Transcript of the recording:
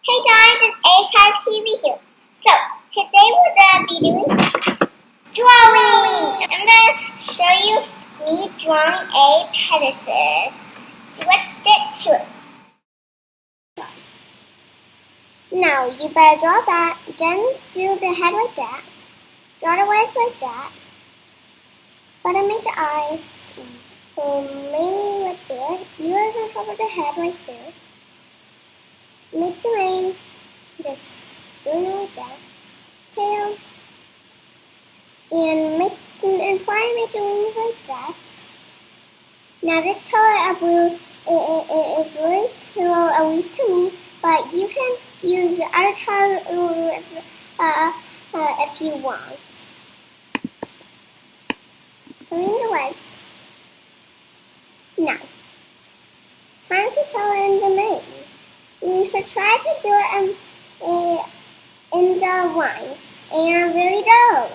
Hey guys, it's A5TV here. So, today we're going to be doing drawing. I'm going to show you me drawing a Pegasus. So let's get to it. Now, you better draw that, then do the head like that, draw the legs like that, bottom make the eyes, maybe right there, ears on top of the head right there. Make the mane, just doing it like that, tail, and try and make the wings like that. Now this color of blue is really too low, at least to me, but you can use other colors if you want. Doing the legs. Now, time to color in the mane. You should try to do it in the lines and really low.